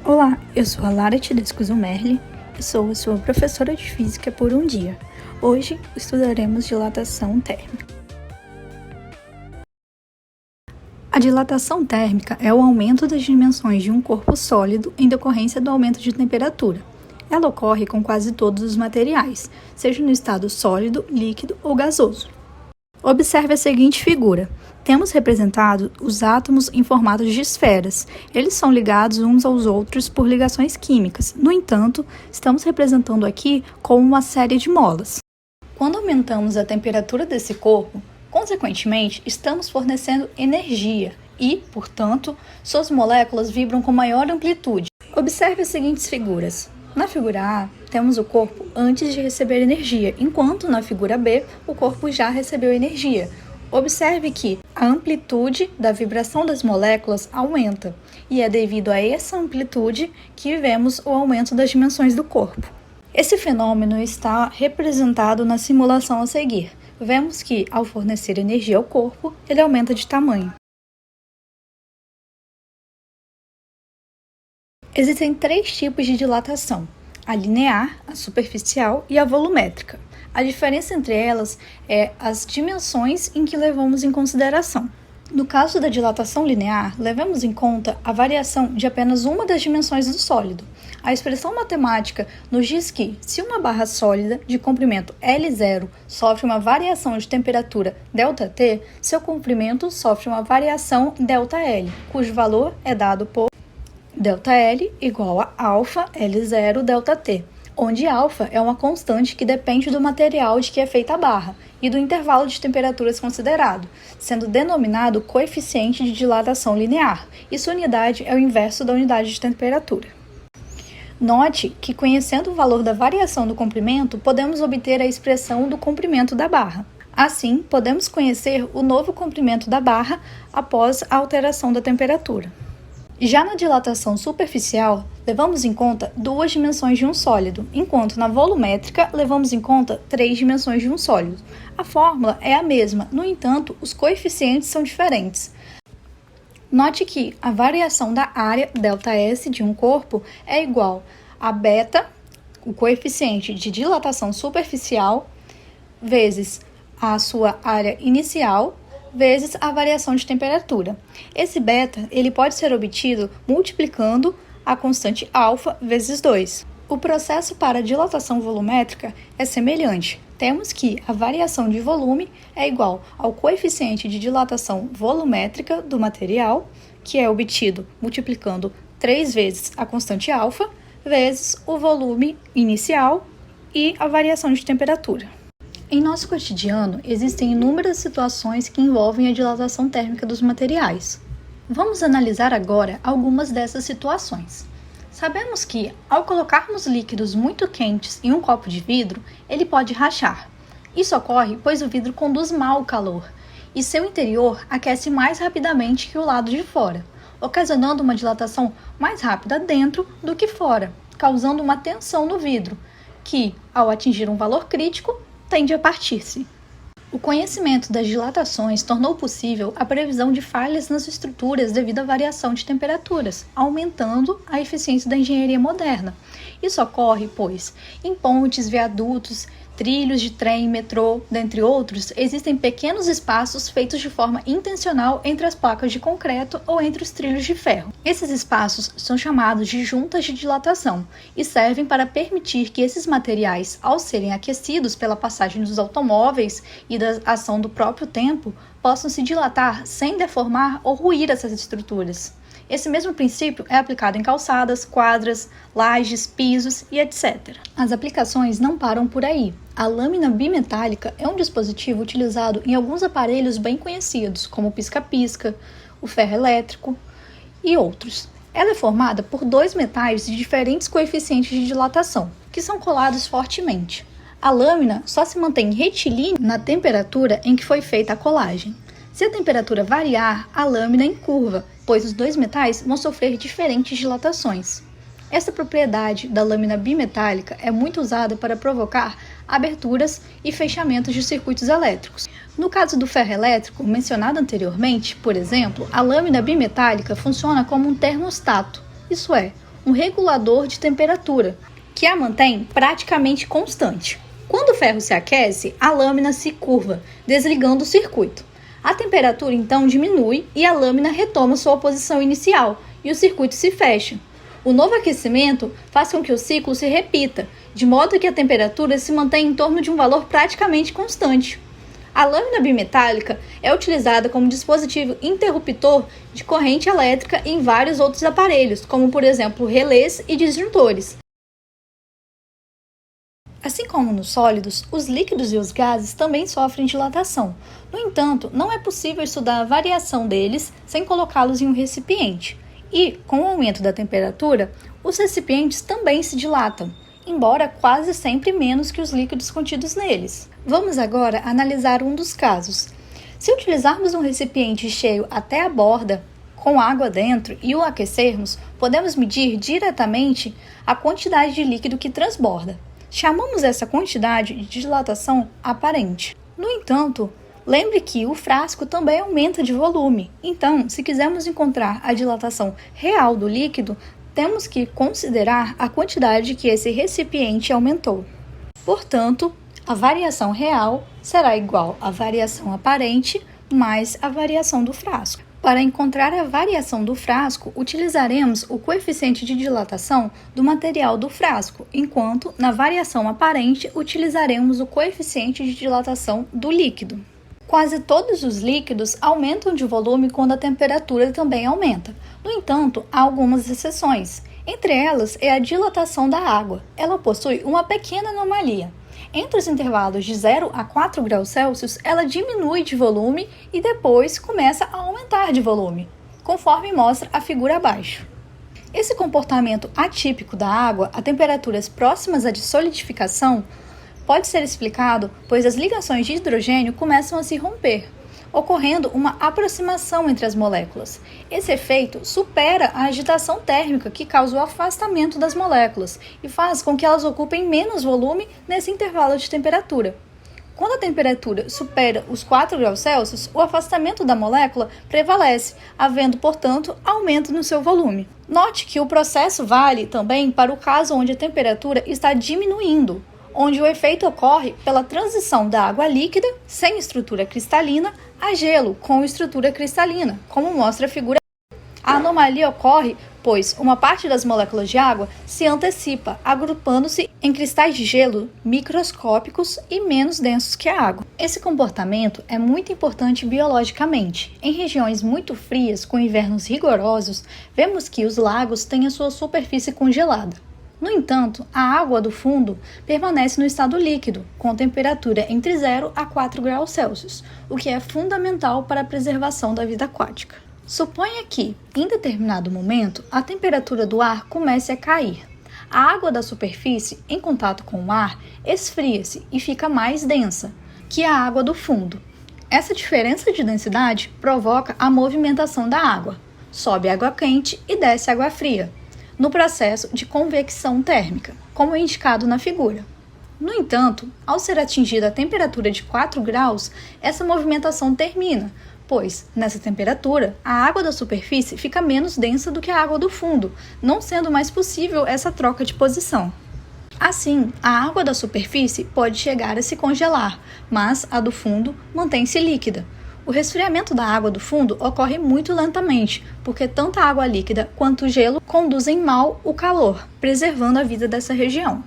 Olá, eu sou a Lara Tedesco Zumerli e sou a sua professora de Física por um dia. Hoje estudaremos dilatação térmica. A dilatação térmica é o aumento das dimensões de um corpo sólido em decorrência do aumento de temperatura. Ela ocorre com quase todos os materiais, seja no estado sólido, líquido ou gasoso. Observe a seguinte figura. Temos representado os átomos em formato de esferas. Eles são ligados uns aos outros por ligações químicas. No entanto, estamos representando aqui como uma série de molas. Quando aumentamos a temperatura desse corpo, consequentemente, estamos fornecendo energia e, portanto, suas moléculas vibram com maior amplitude. Observe as seguintes figuras. Na figura A, temos o corpo antes de receber energia, enquanto na figura B, o corpo já recebeu energia. Observe que a amplitude da vibração das moléculas aumenta, e é devido a essa amplitude que vemos o aumento das dimensões do corpo. Esse fenômeno está representado na simulação a seguir. Vemos que, ao fornecer energia ao corpo, ele aumenta de tamanho. Existem três tipos de dilatação: a linear, a superficial e a volumétrica. A diferença entre elas é as dimensões em que levamos em consideração. No caso da dilatação linear, levamos em conta a variação de apenas uma das dimensões do sólido. A expressão matemática nos diz que, se uma barra sólida de comprimento L0 sofre uma variação de temperatura ΔT, seu comprimento sofre uma variação ΔL, cujo valor é dado por ΔL igual a alfa L0 ΔT, onde alfa é uma constante que depende do material de que é feita a barra e do intervalo de temperaturas considerado, sendo denominado coeficiente de dilatação linear, e sua unidade é o inverso da unidade de temperatura. Note que, conhecendo o valor da variação do comprimento, podemos obter a expressão do comprimento da barra. Assim, podemos conhecer o novo comprimento da barra após a alteração da temperatura. Já na dilatação superficial, levamos em conta duas dimensões de um sólido, enquanto na volumétrica levamos em conta três dimensões de um sólido. A fórmula é a mesma, no entanto, os coeficientes são diferentes. Note que a variação da área ΔS de um corpo é igual a beta, o coeficiente de dilatação superficial, vezes a sua área inicial, vezes a variação de temperatura. Esse beta ele pode ser obtido multiplicando a constante alfa vezes 2. O processo para a dilatação volumétrica é semelhante. Temos que a variação de volume é igual ao coeficiente de dilatação volumétrica do material, que é obtido multiplicando 3 vezes a constante alfa, vezes o volume inicial e a variação de temperatura. Em nosso cotidiano, existem inúmeras situações que envolvem a dilatação térmica dos materiais. Vamos analisar agora algumas dessas situações. Sabemos que, ao colocarmos líquidos muito quentes em um copo de vidro, ele pode rachar. Isso ocorre pois o vidro conduz mal o calor, e seu interior aquece mais rapidamente que o lado de fora, ocasionando uma dilatação mais rápida dentro do que fora, causando uma tensão no vidro, que, ao atingir um valor crítico, tende a partir-se. O conhecimento das dilatações tornou possível a previsão de falhas nas estruturas devido à variação de temperaturas, aumentando a eficiência da engenharia moderna. Isso ocorre, pois, em pontes, viadutos, trilhos de trem, metrô, dentre outros, existem pequenos espaços feitos de forma intencional entre as placas de concreto ou entre os trilhos de ferro. Esses espaços são chamados de juntas de dilatação e servem para permitir que esses materiais, ao serem aquecidos pela passagem dos automóveis e da ação do próprio tempo, possam se dilatar sem deformar ou ruir essas estruturas. Esse mesmo princípio é aplicado em calçadas, quadras, lajes, pisos e etc. As aplicações não param por aí. A lâmina bimetálica é um dispositivo utilizado em alguns aparelhos bem conhecidos, como o pisca-pisca, o ferro elétrico e outros. Ela é formada por dois metais de diferentes coeficientes de dilatação, que são colados fortemente. A lâmina só se mantém retilínea na temperatura em que foi feita a colagem. Se a temperatura variar, a lâmina encurva, pois os dois metais vão sofrer diferentes dilatações. Essa propriedade da lâmina bimetálica é muito usada para provocar aberturas e fechamentos de circuitos elétricos. No caso do ferro elétrico, mencionado anteriormente, por exemplo, a lâmina bimetálica funciona como um termostato, isso é, um regulador de temperatura, que a mantém praticamente constante. Quando o ferro se aquece, a lâmina se curva, desligando o circuito. A temperatura então diminui e a lâmina retoma sua posição inicial e o circuito se fecha. O novo aquecimento faz com que o ciclo se repita, de modo que a temperatura se mantém em torno de um valor praticamente constante. A lâmina bimetálica é utilizada como dispositivo interruptor de corrente elétrica em vários outros aparelhos, como por exemplo relés e disjuntores. Assim como nos sólidos, os líquidos e os gases também sofrem dilatação. No entanto, não é possível estudar a variação deles sem colocá-los em um recipiente. E, com o aumento da temperatura, os recipientes também se dilatam, embora quase sempre menos que os líquidos contidos neles. Vamos agora analisar um dos casos. Se utilizarmos um recipiente cheio até a borda, com água dentro, e o aquecermos, podemos medir diretamente a quantidade de líquido que transborda. Chamamos essa quantidade de dilatação aparente. No entanto, lembre que o frasco também aumenta de volume. Então, se quisermos encontrar a dilatação real do líquido, temos que considerar a quantidade que esse recipiente aumentou. Portanto, a variação real será igual à variação aparente mais a variação do frasco. Para encontrar a variação do frasco, utilizaremos o coeficiente de dilatação do material do frasco, enquanto, na variação aparente, utilizaremos o coeficiente de dilatação do líquido. Quase todos os líquidos aumentam de volume quando a temperatura também aumenta. No entanto, há algumas exceções. Entre elas é a dilatação da água. Ela possui uma pequena anomalia. Entre os intervalos de 0 a 4 graus Celsius, ela diminui de volume e depois começa a aumentar de volume, conforme mostra a figura abaixo. Esse comportamento atípico da água a temperaturas próximas à de solidificação pode ser explicado pois as ligações de hidrogênio começam a se romper, ocorrendo uma aproximação entre as moléculas. Esse efeito supera a agitação térmica que causa o afastamento das moléculas e faz com que elas ocupem menos volume nesse intervalo de temperatura. Quando a temperatura supera os 4 graus Celsius, o afastamento da molécula prevalece, havendo, portanto, aumento no seu volume. Note que o processo vale também para o caso onde a temperatura está diminuindo, onde o efeito ocorre pela transição da água líquida, sem estrutura cristalina, a gelo com estrutura cristalina, como mostra a figura. A anomalia ocorre, pois uma parte das moléculas de água se antecipa, agrupando-se em cristais de gelo microscópicos e menos densos que a água. Esse comportamento é muito importante biologicamente. Em regiões muito frias, com invernos rigorosos, vemos que os lagos têm a sua superfície congelada. No entanto, a água do fundo permanece no estado líquido, com temperatura entre 0 a 4 graus Celsius, o que é fundamental para a preservação da vida aquática. Suponha que, em determinado momento, a temperatura do ar comece a cair. A água da superfície, em contato com o ar, esfria-se e fica mais densa que a água do fundo. Essa diferença de densidade provoca a movimentação da água. Sobe água quente e desce água fria, no processo de convecção térmica, como é indicado na figura. No entanto, ao ser atingida a temperatura de 4 graus, essa movimentação termina, pois, nessa temperatura, a água da superfície fica menos densa do que a água do fundo, não sendo mais possível essa troca de posição. Assim, a água da superfície pode chegar a se congelar, mas a do fundo mantém-se líquida. O resfriamento da água do fundo ocorre muito lentamente, porque tanto a água líquida quanto o gelo conduzem mal o calor, preservando a vida dessa região.